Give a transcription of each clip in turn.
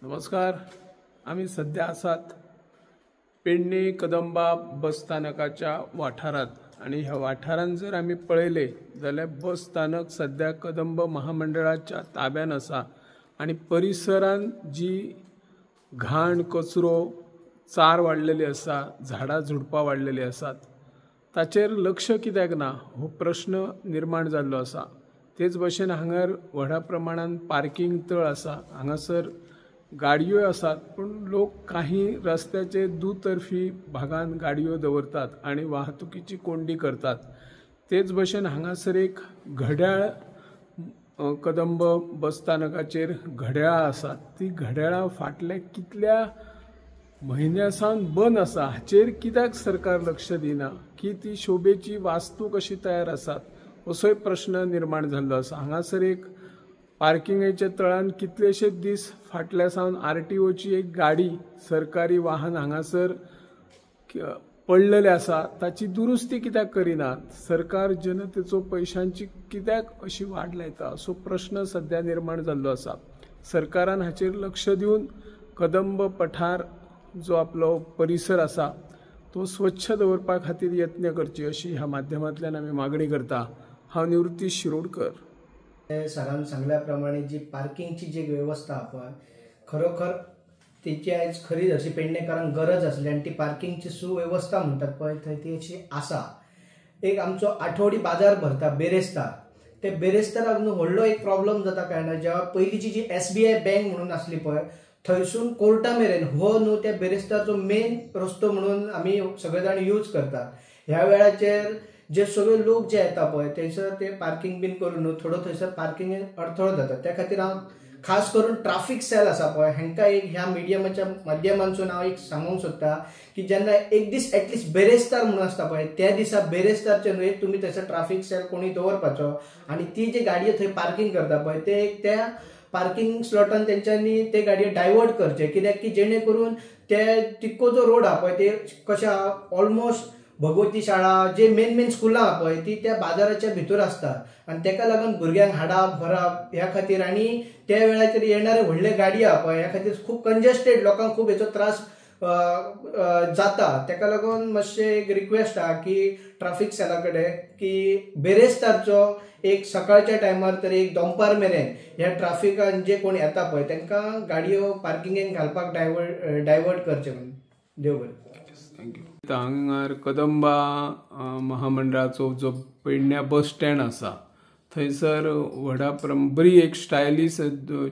नमस्कार. आम्ही सध्या आसात पेडणे कदंबा बस स्थानकाच्या वाठारात आणि ह्या वाठारांत जर आम्ही पळयले जाल्यार बस स्थानक सध्या कदंब महामंडळाच्या ताब्यान आसा आणि परिसरांत जी घाण कचरो चार वाडलेली आसा, झाडां झुडपां वाडलेली आसात, ताचेर लक्ष कित्याक ना हो प्रश्न निर्माण जाल्लो आसा. तेच भशेन हांगर व्हडा प्रमाणात पार्किंग तळ आसा. हांगासर गाडयो आसात, पूण लोक काही रस्त्याचे दुतर्फी भागांत गाडयो दवरतात आणि वाहतुकीची कोंडी करतात. तेच भशेन हांगासर एक घड्याळ कदंब बस स्थानकाचेर घड्याळां आसात. ती घड्याळां फाटल्या कितल्या म्हयन्या सावन बंद आसा हाचेर कित्याक सरकार लक्ष दिना, की ती शोभेची वास्तू कशी तयार आसात असोय प्रश्न निर्माण जाल्लो आसा. हांगासर एक पार्किंगेच्या तळान कितलेशेच दीस फाटल्या सावन RTOची एक गाडी सरकारी वाहन हांगासर पडलेले आसा. ताची दुरुस्ती कित्याक करिनात? सरकार जनतेचो पैशांची कित्याक अशी वाट लायता असो प्रश्न सध्या निर्माण जाल्लो आसा. सरकारान हाचेर लक्ष दिवन कदंब पठार जो आपलो परिसर आसा तो स्वच्छ दवरपा खातीर यत्न करचे अशी ह्या माध्यमांतल्यान आमी मागणी करता. हांव निवृत्ती शिरोडकर. सरान सांगल्या प्रमाणे जी पार्किंगची जी व्यवस्था पळय खरोखर तेची आयज खरी अशी पेडणेकारांक गरज आसली आणि ती पार्किंगची सुव्यवस्था म्हणटात पळय थंय ती अशी आसा. एक आमचो आठवडी बाजार भरता बेरेस्तार, ते बेरेस्ताराक न्हू व्हडलो एक प्रॉब्लेम जाता काय ना, जेव्हा पयलींची जी SBI बँक म्हणून आसली पळय थंयसून कोर्टा मेरेन हो न्हू त्या बेरेस्तारचो मेन रस्तो म्हणून आमी सगळे जाण यूज करतात. ह्या वेळाचेर जे सगळे लोक जे येता पळय थंयसर ते पार्किंग बीन करून न्हू थोडो थंयसर पार्किंगेक अडथळो जाता. त्या खातीर हांव खास करून ट्राफिक सेल आसा पळय हांकां एक ह्या मिडियमाच्या माध्यमांतसून हांव एक सांगूंक सोदता की जेन्ना एक दीस एटलिस्ट बेरेस्तार म्हणून आसता पळय त्या दिसा बेरेस्तारचे न्हू एक तुमी थंयसर ट्राफिक सेल कोणी दवरपाचो आणि ती जी गाडयो थंय पार्किंग करता पळय ते त्या पार्किंग स्लॉटान तेंच्यांनी ते गाडयो डायवर्ट करचे, कित्याक की जेणे करून ते तितको जो रोड आहा पळय ते कशें आहा ऑलमोस्ट भगवती शाळा जे मेन स्कुलां आहा पळय ती त्या बाजाराच्या भितर आसतात आणि तेका लागून भुरग्यांक हाडप व्हरप ह्या खातीर आणि त्या वेळाचेर येणारे व्हडले गाडी आहा पळय ह्या खातीर खूब कंजेस्टेड लोकांक खूब हेचो त्रास जाता. तेका लागून मातशें एक रिक्वेस्ट आहा की ट्राफिक सेला कडेन की बेरेस्तारचो एक सकाळच्या टायमार तरी एक दनपार मेरेन ह्या ट्राफिकान जे कोण येता पळय तांकां गाडयो पार्किंगेक घालपाक डायवर्ट करचे म्हणून. देव बरें. थँक्यू. हांगार कदंबा महामंडळाचो जो पेडण्या बस स्टँड आसा थंयसर बरी एक स्टायलिश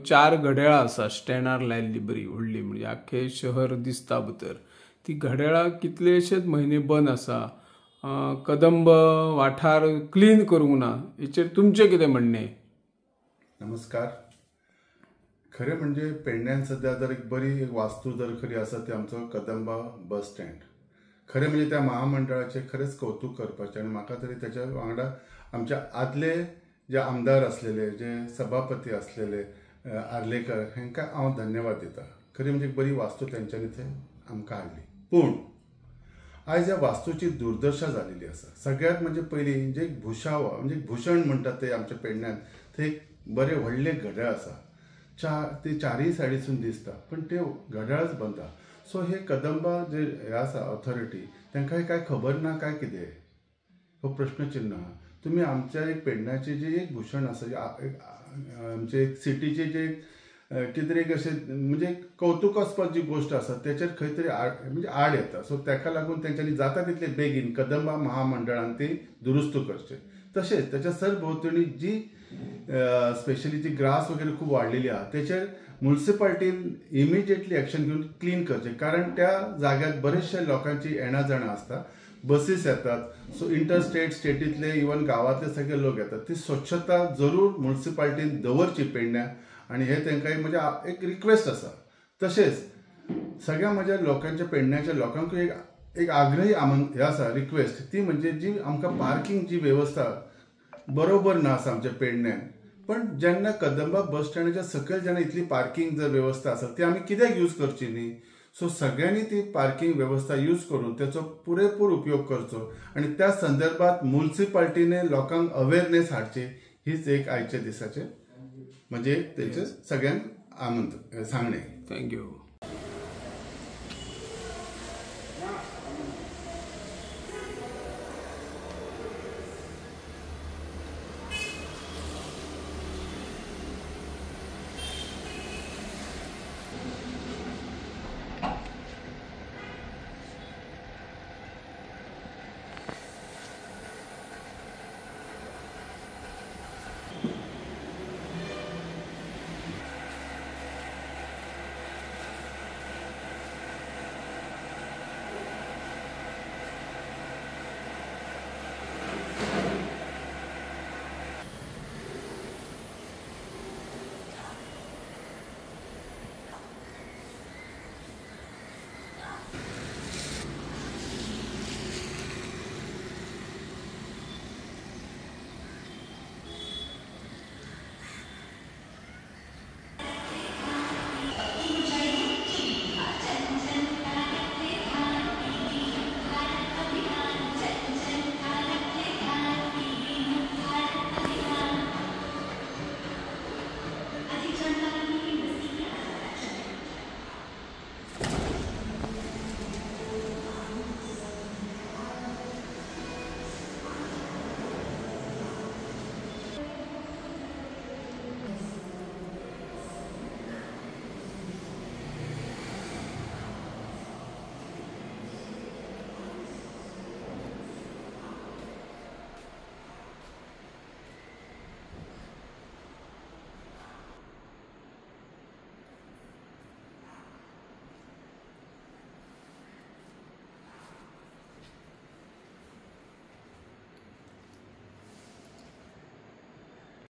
4 घड्याळां आसा स्टँडार लायल्ली बरी व्हडली, म्हणजे आख्खे शहर दिसता भितर. ती घड्याळां कितलेशेच म्हयने बंद आसा. कदंब वाठार क्लीन करूंक ना, हेचेर तुमचें कितें म्हणणें? नमस्कार. खरें म्हणजे पेडण्यान सध्या जर एक बरी वास्तू जर खरी आसा ती आमचो कदंबा बस स्टँड. खरें म्हणजे त्या महामंडळाचे खरेंच कौतुक करपाचें आणि म्हाका तरी त्याच्या वांगडा आमच्या आदले जे आमदार असलेले, जे सभापती असलेले आर्लेकर हांकां हांव धन्यवाद दिता. खरी म्हणजे बरी वास्तू तेंच्यांनी थंय आमकां हाडली. पूण आयज ह्या वास्तूची दुर्दशा जालेली आसा. सगळ्यात म्हणजे पयलीं जे भुशाव म्हणजे भूषण म्हणटात ते आमच्या पेडण्यान थंय बरे व्हडले घड्याळ आसा. ते चारय सायडीसून दिसता, पण ते घड्याळच बंद आहा. सो हे कदंबा जे हे आसा ऑथॉरिटी तांकां काय खबर ना काय कितें हो प्रश्नचिन्ह आहा. तुमी आमच्या एक पेडण्याचे जे एक भूषण आसा, आमचे एक सिटीचे जे कितें तरी अशें म्हणजे कौतुकास्पद जी गोष्ट आसा त्याचेर खंय तरी म्हणजे आड येता. सो ताका लागून तेंच्यांनी जाता तितले बेगीन कदंबा महामंडळान ती दुरुस्त करचे. तशेंच त्याच्या सरभोंवतणी जी स्पेशली जी ग्रास वगैरे खूप वाडलेली आहा तेचेर म्युनिसिपाल्टीन इमिजिएटली एक्शन घेवन क्लीन करचे. कारण त्या जाग्यात बरेचशे लोकांची येणा जाणा आसता, बसीस येतात. सो इंटरस्टेट स्टेटीतले इवन गांवांतले सगळे लोक येतात. ती स्वच्छता जरूर म्युनिसिपाल्टीन दवरची पेडण्या आणि हे तांकां म्हणजे एक रिक्वेस्ट आसा. तशेंच सगळ्या म्हज्या लोकांच्या पेडण्याच्या लोकांकूय एक आग्रही हे आसा रिक्वेस्ट, ती म्हणजे जी आमकां पार्किंग जी वेवस्था बरोबर ना आसा आमच्या पेडण्यान. पण जेन्ना कदंबा बस स्टँडाच्या सकयल जेन्ना इतली पार्किंग जर वेवस्था आसा ती आमी कित्याक यूज करची न्ही. सो सगळ्यांनी ती पार्किंग वेवस्था यूज करून त्याचो पुरेपूर उपयोग करचो आणि त्या संदर्भात म्युनिसिपाल्टीने लोकांक अवेअरनेस हाडची हीच एक आयच्या दिसाचे म्हणजे तेचे सगळ्यांक सांगणे. थँक्यू.